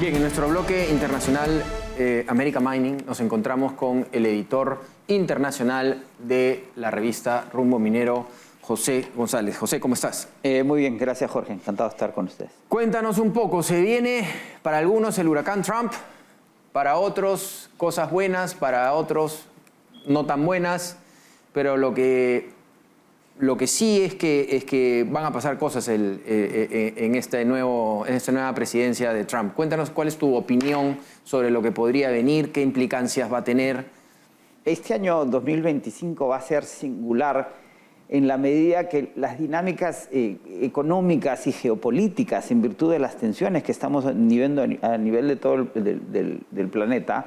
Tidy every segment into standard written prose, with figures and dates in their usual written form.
Bien, en nuestro bloque internacional America Mining nos encontramos con el editor internacional de la revista Rumbo Minero, José González. José, ¿cómo estás? Muy bien, gracias Jorge, encantado de estar con ustedes. Cuéntanos un poco, se viene para algunos el huracán Trump, para otros cosas buenas, para otros no tan buenas, pero lo que sí es que van a pasar cosas en esta nueva presidencia de Trump. Cuéntanos cuál es tu opinión sobre lo que podría venir, qué implicancias va a tener. Este año 2025 va a ser singular en la medida que las dinámicas económicas y geopolíticas, en virtud de las tensiones que estamos viviendo a nivel de todo del planeta,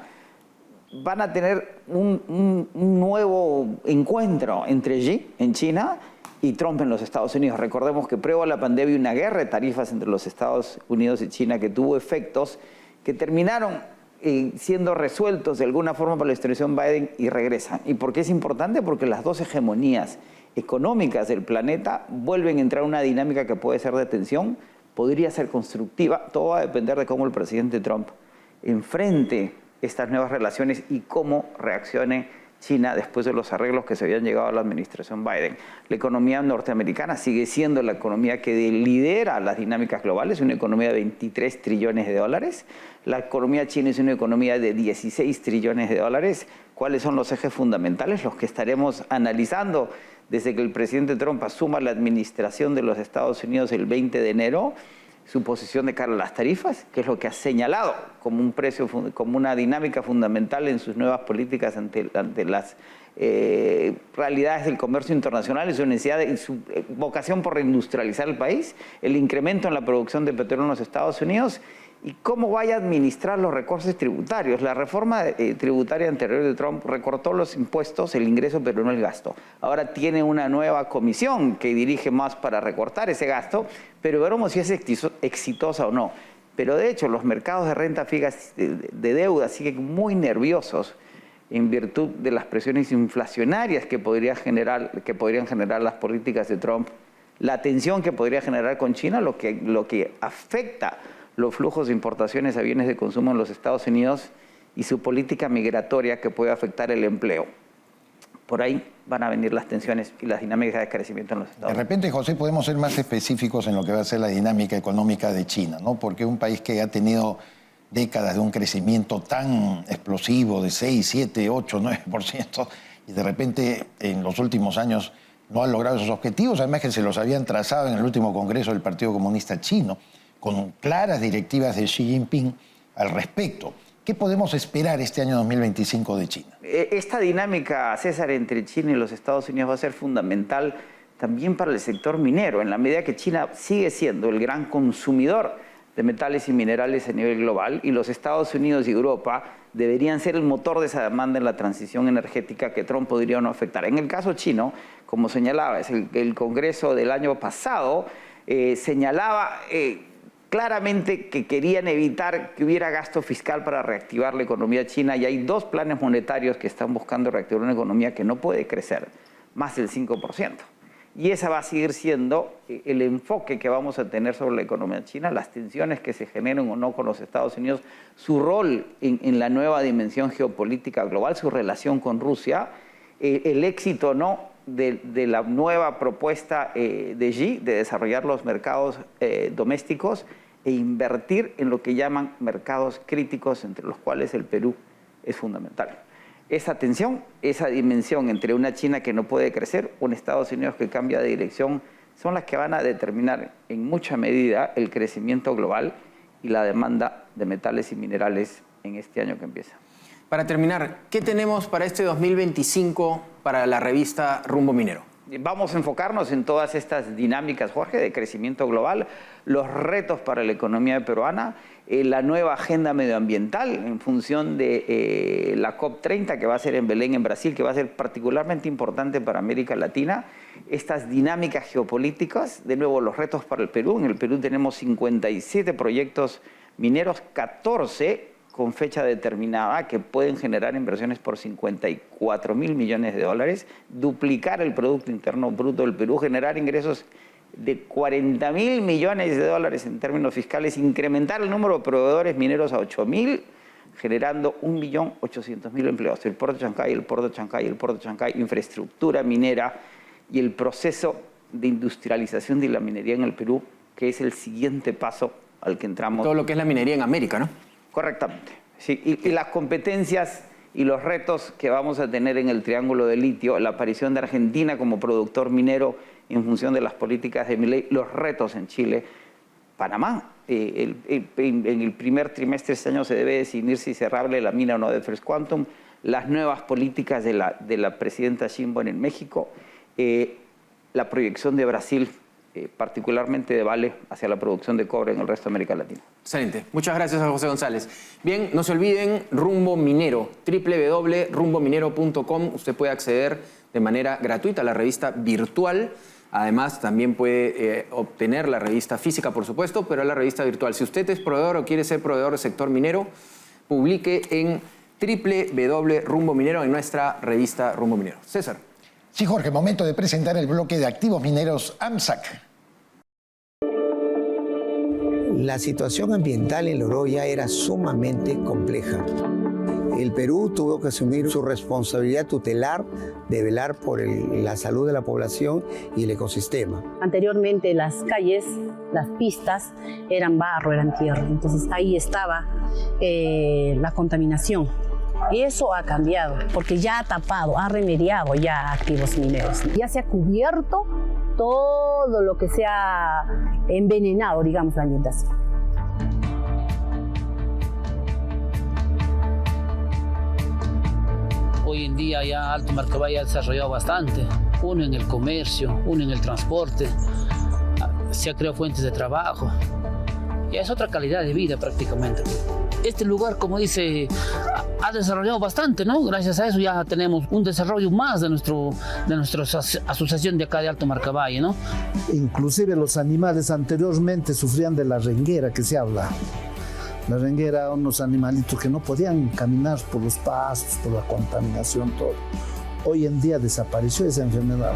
van a tener un nuevo encuentro entre Xi en China y Trump en los Estados Unidos. Recordemos que previo a la pandemia una guerra de tarifas entre los Estados Unidos y China que tuvo efectos que terminaron siendo resueltos de alguna forma por la administración Biden y regresan. ¿Y por qué es importante? Porque las dos hegemonías económicas del planeta vuelven a entrar en una dinámica que puede ser de tensión, podría ser constructiva. Todo va a depender de cómo el presidente Trump enfrente estas nuevas relaciones y cómo reaccione China después de los arreglos que se habían llegado a la administración Biden. La economía norteamericana sigue siendo la economía que lidera las dinámicas globales, una economía de 23 trillones de dólares. La economía china es una economía de 16 trillones de dólares. ¿Cuáles son los ejes fundamentales? Los que estaremos analizando desde que el presidente Trump asuma la administración de los Estados Unidos el 20 de enero, su posición de cara a las tarifas, que es lo que ha señalado como un precio, como una dinámica fundamental en sus nuevas políticas ante las realidades del comercio internacional y su necesidad y su vocación por reindustrializar el país, el incremento en la producción de petróleo en los Estados Unidos y cómo vaya a administrar los recursos tributarios. La reforma tributaria anterior de Trump recortó los impuestos, el ingreso, pero no el gasto. Ahora tiene una nueva comisión que dirige más para recortar ese gasto, pero veremos si es exitosa o no. Pero de hecho, los mercados de renta fija de deuda siguen muy nerviosos en virtud de las presiones inflacionarias que podrían generar las políticas de Trump, la tensión que podría generar con China, lo que afecta los flujos de importaciones a bienes de consumo en los Estados Unidos y su política migratoria que puede afectar el empleo. Por ahí van a venir las tensiones y las dinámicas de crecimiento en los Estados Unidos. De repente, José, podemos ser más específicos en lo que va a ser la dinámica económica de China, ¿no? Porque es un país que ha tenido décadas de un crecimiento tan explosivo de 6, 7, 8, 9%, y de repente en los últimos años no ha logrado esos objetivos, además que se los habían trazado en el último Congreso del Partido Comunista Chino, con claras directivas de Xi Jinping al respecto. ¿Qué podemos esperar este año 2025 de China? Esta dinámica, César, entre China y los Estados Unidos va a ser fundamental también para el sector minero, en la medida que China sigue siendo el gran consumidor de metales y minerales a nivel global y los Estados Unidos y Europa deberían ser el motor de esa demanda en la transición energética que Trump podría o no afectar. En el caso chino, como señalaba, el Congreso del año pasado señalaba claramente que querían evitar que hubiera gasto fiscal para reactivar la economía china y hay dos planes monetarios que están buscando reactivar una economía que no puede crecer más del 5%. Y esa va a seguir siendo el enfoque que vamos a tener sobre la economía china, las tensiones que se generen o no con los Estados Unidos, su rol en la nueva dimensión geopolítica global, su relación con Rusia, el éxito o no de la nueva propuesta de Xi de desarrollar los mercados domésticos e invertir en lo que llaman mercados críticos, entre los cuales el Perú es fundamental. Esa tensión, esa dimensión entre una China que no puede crecer, un Estados Unidos que cambia de dirección, son las que van a determinar en mucha medida el crecimiento global y la demanda de metales y minerales en este año que empieza. Para terminar, ¿qué tenemos para este 2025 para la revista Rumbo Minero? Vamos a enfocarnos en todas estas dinámicas, Jorge, de crecimiento global, los retos para la economía peruana, la nueva agenda medioambiental en función de la COP30 que va a ser en Belén, en Brasil, que va a ser particularmente importante para América Latina, estas dinámicas geopolíticas, de nuevo los retos para el Perú. En el Perú tenemos 57 proyectos mineros, 14 con fecha determinada que pueden generar inversiones por 54.000 millones de dólares, duplicar el Producto Interno Bruto del Perú, generar ingresos de 40.000 millones de dólares en términos fiscales, incrementar el número de proveedores mineros a 8.000, generando 1.800.000 empleos. El puerto de Chancay, el puerto de Chancay, el puerto de Chancay, infraestructura minera y el proceso de industrialización de la minería en el Perú, que es el siguiente paso al que entramos. Todo lo que es la minería en América, ¿no? Correctamente. Sí, y las competencias y los retos que vamos a tener en el Triángulo de Litio, la aparición de Argentina como productor minero en función de las políticas de Milei, los retos en Chile, Panamá. En el primer trimestre de este año se debe decidir si cerrarle la mina o no de First Quantum, las nuevas políticas de la presidenta Sheinbaum en México, la proyección de Brasil, particularmente de Vale, hacia la producción de cobre en el resto de América Latina. Excelente. Muchas gracias a José González. Bien, no se olviden, Rumbo Minero, www.rumbominero.com. Usted puede acceder de manera gratuita a la revista virtual. Además, también puede obtener la revista física, por supuesto, pero la revista virtual. Si usted es proveedor o quiere ser proveedor del sector minero, publique en www.rumbo minero en nuestra revista Rumbo Minero. César. Sí, Jorge, momento de presentar el bloque de activos mineros AMSAC. La situación ambiental en Loroya era sumamente compleja. El Perú tuvo que asumir su responsabilidad tutelar de velar por la salud de la población y el ecosistema. Anteriormente las calles, las pistas eran barro, eran tierra, entonces ahí estaba la contaminación. Y eso ha cambiado, porque ya ha tapado, ha remediado ya activos mineros. Ya se ha cubierto todo lo que se ha envenenado, digamos, la ambientación. Hoy en día ya Alto Marcabay ha desarrollado bastante, uno en el comercio, uno en el transporte, se ha creado fuentes de trabajo, ya es otra calidad de vida prácticamente. Este lugar, como dice, ha desarrollado bastante, ¿no? Gracias a eso ya tenemos un desarrollo más de nuestra asociación de acá de Alto Marcabay, ¿no? Inclusive los animales anteriormente sufrían de la renguera que se habla. La renguera, unos animalitos que no podían caminar por los pastos, por la contaminación, todo. Hoy en día desapareció esa enfermedad.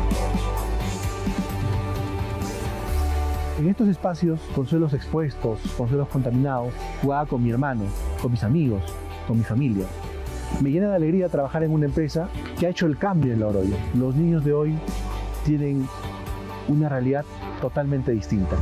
En estos espacios, con suelos expuestos, con suelos contaminados, jugaba con mi hermano, con mis amigos, con mi familia. Me llena de alegría trabajar en una empresa que ha hecho el cambio en Loroyo. Los niños de hoy tienen una realidad totalmente distinta.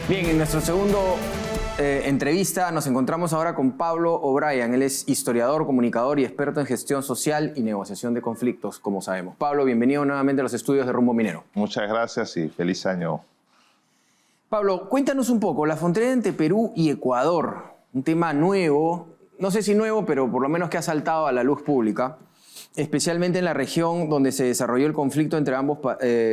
Bien, en nuestro segundo entrevista nos encontramos ahora con Pablo O'Brien. Él es historiador, comunicador y experto en gestión social y negociación de conflictos, como sabemos. Pablo, bienvenido nuevamente a los estudios de Rumbo Minero. Muchas gracias y feliz año. Pablo, cuéntanos un poco, la frontera entre Perú y Ecuador, un tema nuevo, no sé si nuevo, pero por lo menos que ha saltado a la luz pública, especialmente en la región donde se desarrolló el conflicto entre ambos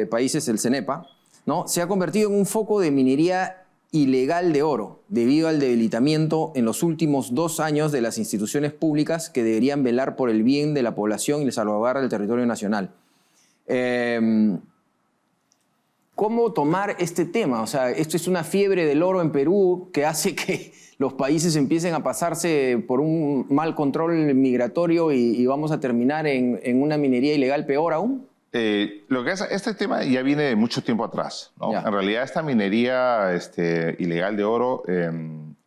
países, el CENEPA, ¿no? Se ha convertido en un foco de minería ilegal de oro, debido al debilitamiento en los últimos 2 años de las instituciones públicas que deberían velar por el bien de la población y la salvaguarda del territorio nacional. ¿Cómo tomar este tema? O sea, esto es una fiebre del oro en Perú que hace que los países empiecen a pasarse por un mal control migratorio y vamos a terminar en una minería ilegal peor aún. Lo que es, este tema ya viene de mucho tiempo atrás, ¿no? En realidad esta minería ilegal de oro,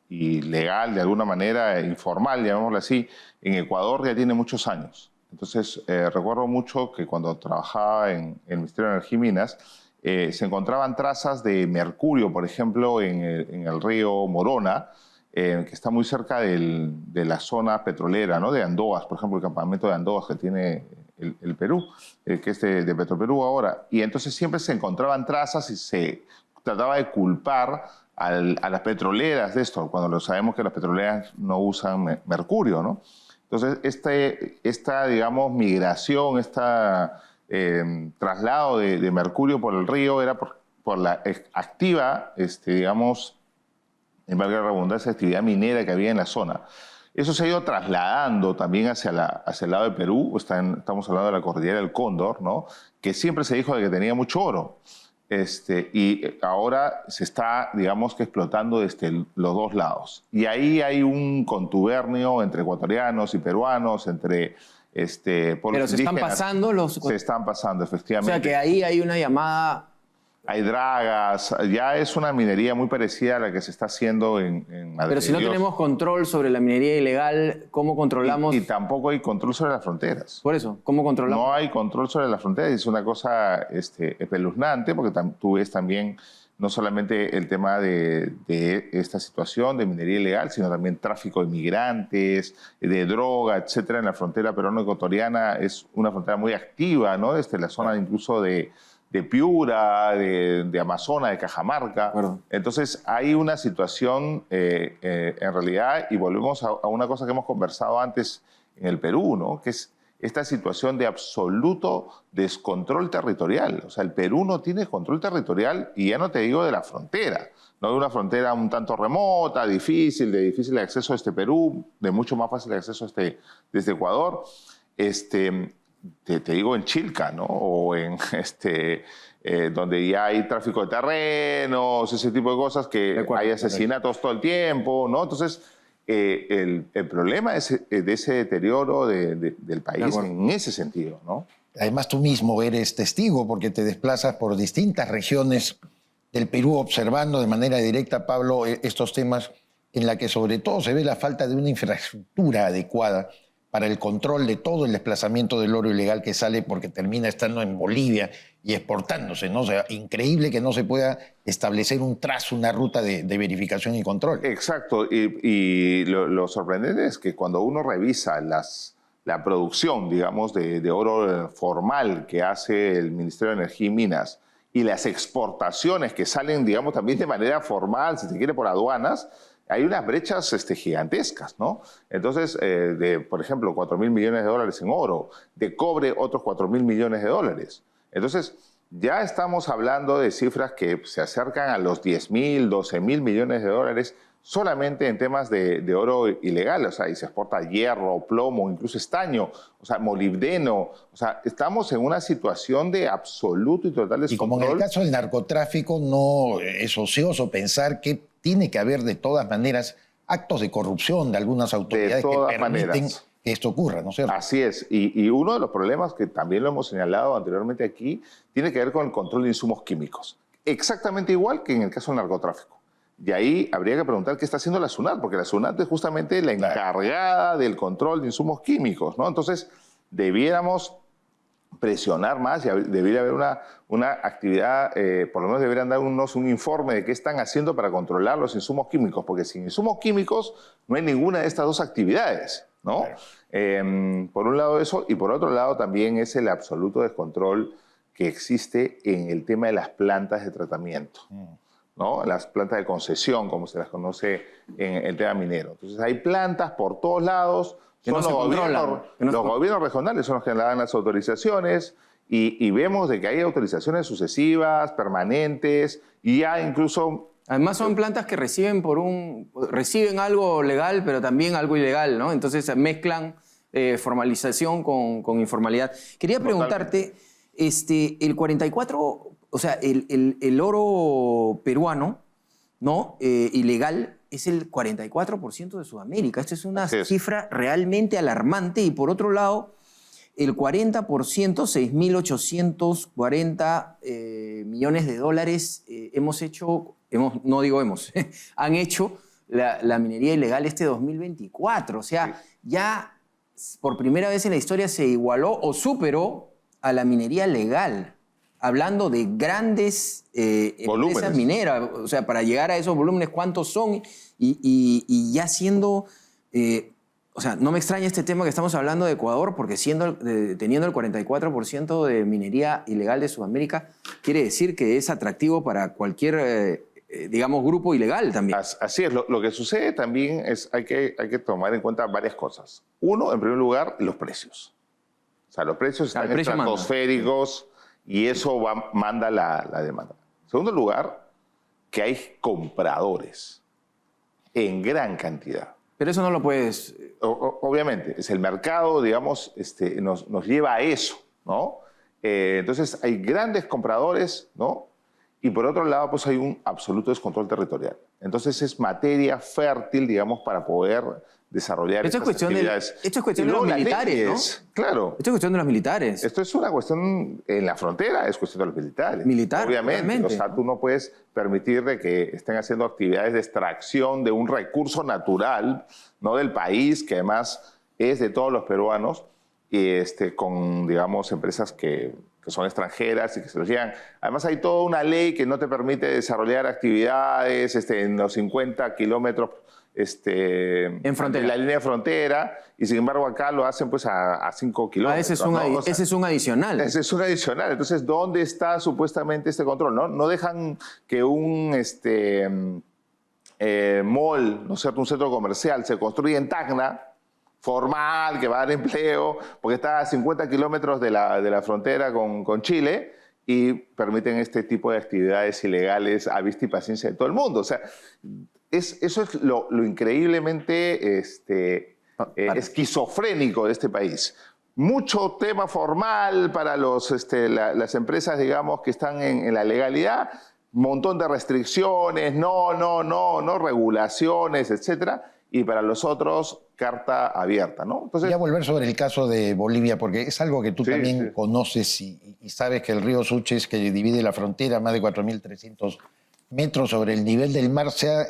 ilegal de alguna manera, informal, llamémoslo así, en Ecuador ya tiene muchos años. Entonces recuerdo mucho que cuando trabajaba en el Ministerio de Energía y Minas, se encontraban trazas de mercurio, por ejemplo, en el río Morona, que está muy cerca de la zona petrolera, ¿no? De Andoas, por ejemplo, el campamento de Andoas que tiene el Perú, que es de Petroperú ahora. Y entonces siempre se encontraban trazas y se trataba de culpar a las petroleras de esto, cuando lo sabemos que las petroleras no usan mercurio, ¿no? Entonces, esta digamos, migración, traslado de mercurio por el río era por la activa, digamos, en valga la redundancia, actividad minera que había en la zona. Eso se ha ido trasladando también hacia el lado de Perú. Estamos hablando de la cordillera del Cóndor, ¿no? Que siempre se dijo de que tenía mucho oro. Y ahora se está, digamos que explotando desde los dos lados. Y ahí hay un contubernio entre ecuatorianos y peruanos, entre pueblos Pero se están indígenas. pasando los... Se están pasando, O efectivamente. sea que ahí hay una llamada... Hay dragas, ya es una minería muy parecida a la que se está haciendo en Madrid. Pero si no tenemos control sobre la minería ilegal, ¿cómo controlamos? Y tampoco hay control sobre las fronteras. Por eso, ¿cómo controlamos? No hay control sobre las fronteras. Es una cosa espeluznante, porque tú ves también no solamente el tema de esta situación de minería ilegal, sino también tráfico de migrantes, de droga, etcétera, en la frontera peruano-ecuatoriana. Es una frontera muy activa, ¿no? Desde la zona incluso de Piura, de Amazonas, de Cajamarca. Bueno. Entonces hay una situación en realidad, y volvemos a una cosa que hemos conversado antes en el Perú, ¿no? Que es esta situación de absoluto descontrol territorial. O sea, el Perú no tiene control territorial, y ya no te digo de la frontera, no de una frontera un tanto remota, de difícil acceso a Perú, de mucho más fácil acceso desde Ecuador. Te digo en Chilca, ¿no? O en donde ya hay tráfico de terrenos, ese tipo de cosas, que hay asesinatos todo el tiempo, ¿no? Entonces, el problema es de ese deterioro del país en ese sentido, ¿no? Además, tú mismo eres testigo porque te desplazas por distintas regiones del Perú observando de manera directa, Pablo, estos temas en la que sobre todo se ve la falta de una infraestructura adecuada para el control de todo el desplazamiento del oro ilegal que sale porque termina estando en Bolivia y exportándose, ¿no? O sea, increíble que no se pueda establecer un trazo, una ruta de verificación y control. Exacto, y lo sorprendente es que cuando uno revisa la producción, digamos, de oro formal que hace el Ministerio de Energía y Minas y las exportaciones que salen, digamos, también de manera formal, si se quiere, por aduanas, hay unas brechas gigantescas, ¿no? Entonces, por ejemplo, 4.000 millones de dólares en oro, de cobre otros 4.000 millones de dólares. Entonces, ya estamos hablando de cifras que se acercan a los 10.000, 12.000 millones de dólares solamente en temas de oro ilegal. O sea, y se exporta hierro, plomo, incluso estaño, o sea, molibdeno. O sea, estamos en una situación de absoluto y total descontrol. Y como en el caso del narcotráfico, no es ocioso pensar que tiene que haber de todas maneras actos de corrupción de algunas autoridades que permiten que esto ocurra, ¿no es cierto? Así es. Y uno de los problemas que también lo hemos señalado anteriormente aquí tiene que ver con el control de insumos químicos. Exactamente igual que en el caso del narcotráfico. Y ahí habría que preguntar qué está haciendo la SUNAT, porque la SUNAT es justamente la encargada del control de insumos químicos, ¿no? Entonces, debiéramos presionar más y debería haber una actividad, por lo menos deberían darnos un informe de qué están haciendo para controlar los insumos químicos, porque sin insumos químicos no hay ninguna de estas dos actividades, ¿no? Claro. Por un lado eso, y por otro lado también es el absoluto descontrol que existe en el tema de las plantas de tratamiento, ¿no? Las plantas de concesión, como se las conoce en el tema minero. Entonces hay plantas por todos lados. Son los gobiernos regionales son los que le dan las autorizaciones y vemos de que hay autorizaciones sucesivas, permanentes y ya incluso... Además son plantas que reciben reciben algo legal, pero también algo ilegal, ¿no? Entonces mezclan formalización con informalidad. Quería preguntarte, el 44, o sea, el oro peruano, ¿no? Ilegal, es el 44% de Sudamérica. Esta es una cifra realmente alarmante. Y por otro lado, el 40%, 6.840 millones de dólares han hecho la minería ilegal este 2024. O sea, ya por primera vez en la historia se igualó o superó a la minería legal. Hablando de grandes empresas mineras, o sea, para llegar a esos volúmenes, ¿cuántos son? Y ya siendo, o sea, no me extraña este tema que estamos hablando de Ecuador, porque teniendo el 44% de minería ilegal de Sudamérica, quiere decir que es atractivo para cualquier, digamos, grupo ilegal también. Así es, lo que sucede también es, hay que tomar en cuenta varias cosas. Uno, en primer lugar, los precios. O sea, los precios están estratosféricos. Y eso manda la demanda. En segundo lugar, que hay compradores en gran cantidad. Pero eso no lo puedes... Obviamente, es el mercado, digamos, nos lleva a eso, ¿no? Entonces hay grandes compradores, ¿no? Y por otro lado, pues hay un absoluto descontrol territorial. Entonces es materia fértil, digamos, para poder desarrollar estas actividades. Esto es cuestión de los militares, ¿no? Claro. Esto es cuestión de los militares. Esto es una cuestión, en la frontera es cuestión de los militares. Obviamente. Realmente, o sea, tú no puedes permitir de que estén haciendo actividades de extracción de un recurso natural, ¿no? Del país, que además es de todos los peruanos, y con, digamos, empresas que son extranjeras y que se los llevan. Además hay toda una ley que no te permite desarrollar actividades en los 50 kilómetros en frontera. de la línea de frontera, y sin embargo acá lo hacen pues a 5 kilómetros. Ese es un adicional. Ese es un adicional. Entonces, ¿dónde está supuestamente este control? No dejan que un mall, ¿no es cierto?, un centro comercial se construya en Tacna, formal, que va a dar empleo, porque está a 50 kilómetros de la frontera con Chile, y permiten este tipo de actividades ilegales a vista y paciencia de todo el mundo. O sea, eso es lo increíblemente esquizofrénico de este país. Mucho tema formal para las empresas, digamos, que están en la legalidad, montón de restricciones, no, regulaciones, etcétera, y para los otros, carta abierta, ¿no? Entonces, voy a volver sobre el caso de Bolivia, porque es algo que tú también conoces y sabes que el río Suches, que divide la frontera, más de 4.300 metros sobre el nivel del mar, se ha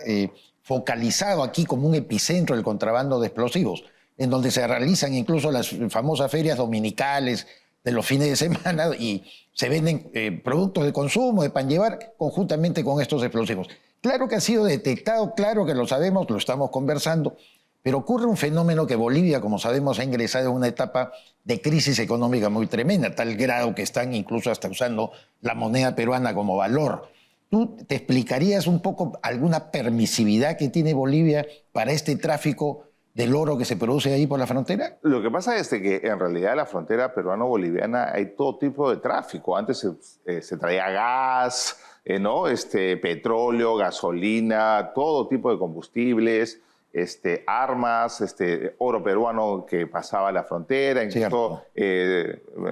focalizado aquí como un epicentro del contrabando de explosivos, en donde se realizan incluso las famosas ferias dominicales de los fines de semana y se venden productos de consumo, de pan llevar, conjuntamente con estos explosivos. Claro que ha sido detectado, claro que lo sabemos, lo estamos conversando, pero ocurre un fenómeno que Bolivia, como sabemos, ha ingresado en una etapa de crisis económica muy tremenda, a tal grado que están incluso hasta usando la moneda peruana como valor. ¿Tú te explicarías un poco alguna permisividad que tiene Bolivia para este tráfico del oro que se produce ahí por la frontera? Lo que pasa es que en realidad en la frontera peruano-boliviana hay todo tipo de tráfico. Antes se traía gas, ¿no? Petróleo, gasolina, todo tipo de combustibles, armas, oro peruano que pasaba a la frontera. Incluso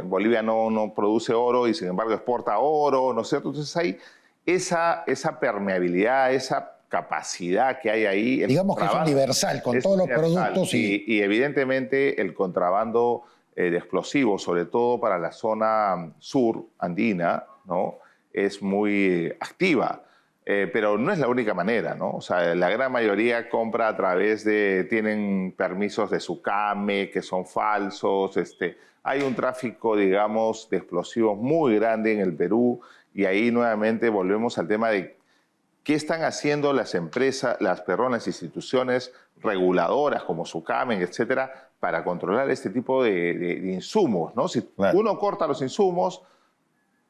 Bolivia no produce oro y sin embargo exporta oro, ¿no es cierto? Entonces hay esa permeabilidad, esa capacidad que hay ahí. Digamos que es universal, con todos los productos. Y evidentemente el contrabando de explosivos, sobre todo para la zona sur andina, ¿no?, es muy activa. Pero no es la única manera, ¿no? O sea, la gran mayoría compra a través tienen permisos de SUCAME, que son falsos. Hay un tráfico, digamos, de explosivos muy grande en el Perú, y ahí nuevamente volvemos al tema de qué están haciendo las empresas, las instituciones reguladoras como SUCAME, etcétera, para controlar este tipo de insumos, ¿no? Si uno corta los insumos,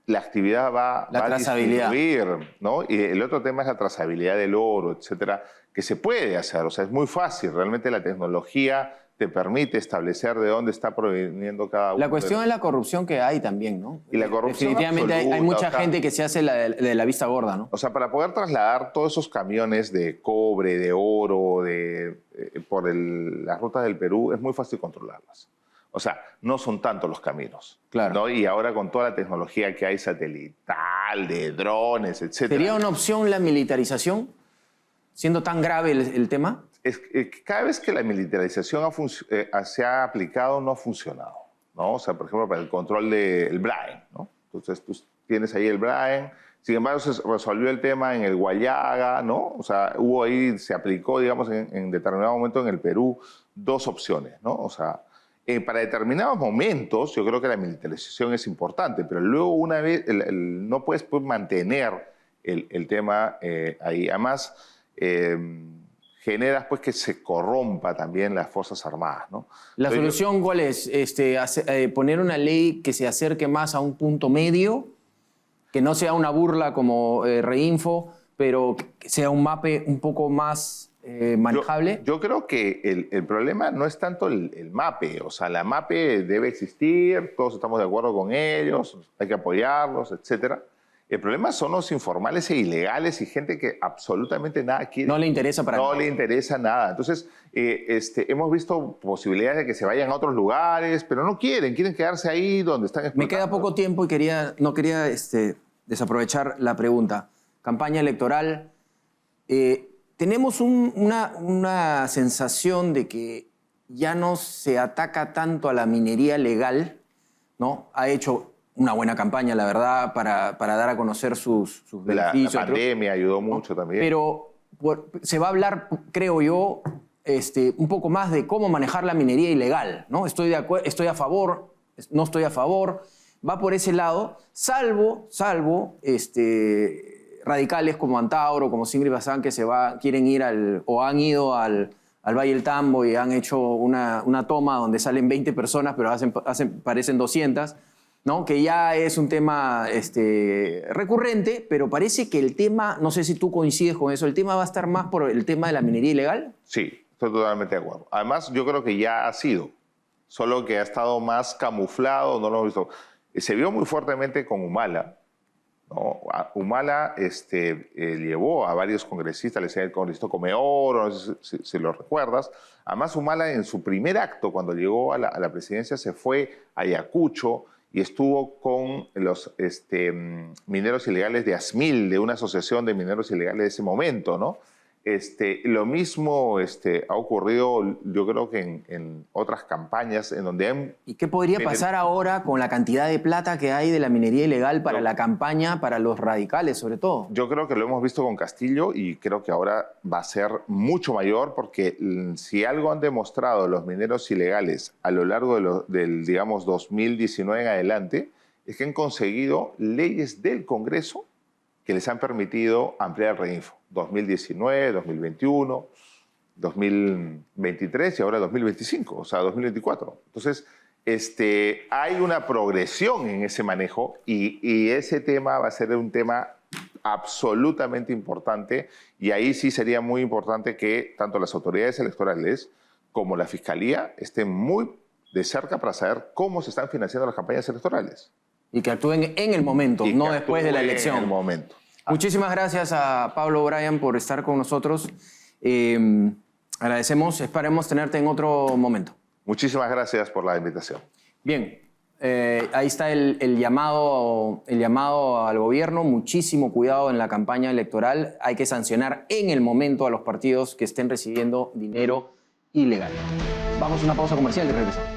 la actividad va a disminuir, ¿no? Y el otro tema es la trazabilidad del oro, etcétera, que se puede hacer. O sea, es muy fácil. Realmente la tecnología te permite establecer de dónde está proveniendo cada uno. La cuestión es la corrupción que hay también, ¿no? Y la corrupción definitivamente hay mucha gente que se hace de la vista gorda, ¿no? O sea, para poder trasladar todos esos camiones de cobre, de oro, por las rutas del Perú, es muy fácil controlarlas. O sea, no son tantos los caminos. Claro. ¿no? Y ahora con toda la tecnología que hay satelital, de drones, etc. ¿Sería una opción la militarización, siendo tan grave el tema? Cada vez que la militarización se ha aplicado, no ha funcionado, ¿no? O sea, por ejemplo, para el control del Braen, ¿no? Entonces, tú tienes ahí el Braen. Sin embargo, se resolvió el tema en el Guayaga, ¿no? O sea, se aplicó, digamos, en determinado momento en el Perú, dos opciones, ¿no? O sea, para determinados momentos, yo creo que la militarización es importante, pero luego una vez no puedes mantener el tema ahí. Además, generas pues que se corrompa también las Fuerzas Armadas, ¿no? ¿La solución cuál es? ¿Poner una ley que se acerque más a un punto medio, que no sea una burla como Reinfo, pero que sea un mape un poco más manejable? Yo creo que el problema no es tanto el MAPE. O sea, la MAPE debe existir, todos estamos de acuerdo con ellos, hay que apoyarlos, etc. El problema son los informales e ilegales y gente que absolutamente nada quiere. No le interesa para nada. No le interesa nada. Entonces, hemos visto posibilidades de que se vayan a otros lugares, pero no quieren quedarse ahí donde están explotando. Me queda poco tiempo y no quería desaprovechar la pregunta. Campaña electoral. Tenemos una sensación de que ya no se ataca tanto a la minería legal, ¿no? Ha hecho una buena campaña, la verdad, para dar a conocer sus beneficios. La pandemia ayudó mucho también. Pero se va a hablar, creo yo, un poco más de cómo manejar la minería ilegal, ¿no? Estoy a favor, no estoy a favor, va por ese lado, salvo radicales como Antauro, como Singri Bazán, que quieren ir han ido al Valle del Tambo y han hecho una toma donde salen 20 personas, pero parecen 200, ¿no? Que ya es un tema recurrente, pero parece que el tema, no sé si tú coincides con eso, el tema va a estar más por el tema de la minería ilegal. Sí, estoy totalmente de acuerdo. Además, yo creo que ya ha sido, solo que ha estado más camuflado, no lo hemos visto. Se vio muy fuertemente con Humala, ¿no? Humala llevó a varios congresistas, le decía el congresista Come Oro, no sé si lo recuerdas. Además, Humala en su primer acto, cuando llegó a la presidencia, se fue a Ayacucho y estuvo con los mineros ilegales de ASMIL, de una asociación de mineros ilegales de ese momento, ¿no? Lo mismo ha ocurrido, yo creo que en otras campañas en donde han... ¿Y qué podría pasar ahora con la cantidad de plata que hay de la minería ilegal para la campaña, para los radicales sobre todo? Yo creo que lo hemos visto con Castillo y creo que ahora va a ser mucho mayor porque si algo han demostrado los mineros ilegales a lo largo del digamos, 2019 en adelante, es que han conseguido leyes del Congreso que les han permitido ampliar el Reinfo. 2019, 2021, 2023 y ahora 2025, o sea, 2024. Entonces, hay una progresión en ese manejo y ese tema va a ser un tema absolutamente importante y ahí sí sería muy importante que tanto las autoridades electorales como la Fiscalía estén muy de cerca para saber cómo se están financiando las campañas electorales. Y que actúen en el momento, no después de la elección. En el momento. Muchísimas gracias a Pablo O'Brien por estar con nosotros. Agradecemos, esperemos tenerte en otro momento. Muchísimas gracias por la invitación. Bien, ahí está el llamado al gobierno. Muchísimo cuidado en la campaña electoral. Hay que sancionar en el momento a los partidos que estén recibiendo dinero ilegal. Vamos a una pausa comercial y regresamos.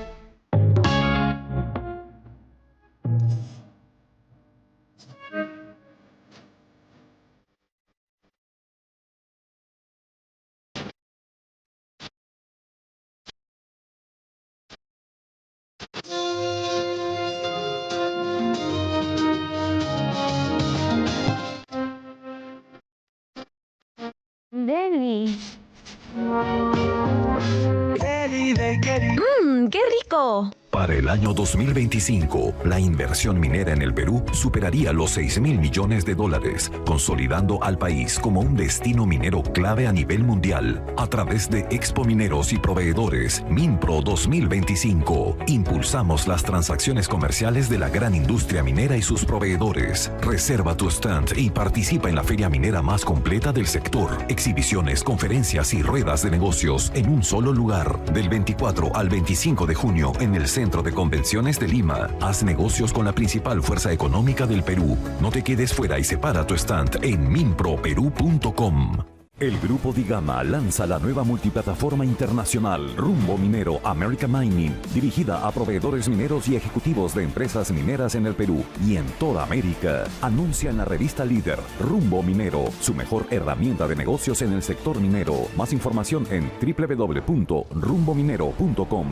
¡Qué rico! Para el año 2025, la inversión minera en el Perú superaría los 6.000 millones de dólares, consolidando al país como un destino minero clave a nivel mundial. A través de Expo Mineros y Proveedores, Minpro 2025, impulsamos las transacciones comerciales de la gran industria minera y sus proveedores. Reserva tu stand y participa en la feria minera más completa del sector. Exhibiciones, conferencias y ruedas de negocios en un solo lugar. Del 24 al 25 de junio en el Centro de Convenciones de Lima. Haz negocios con la principal fuerza económica del Perú. No te quedes fuera y separa tu stand en minproperú.com. El Grupo Digama lanza la nueva multiplataforma internacional Rumbo Minero America Mining, dirigida a proveedores mineros y ejecutivos de empresas mineras en el Perú y en toda América. Anuncia en la revista Líder Rumbo Minero, su mejor herramienta de negocios en el sector minero. Más información en www.rumbominero.com.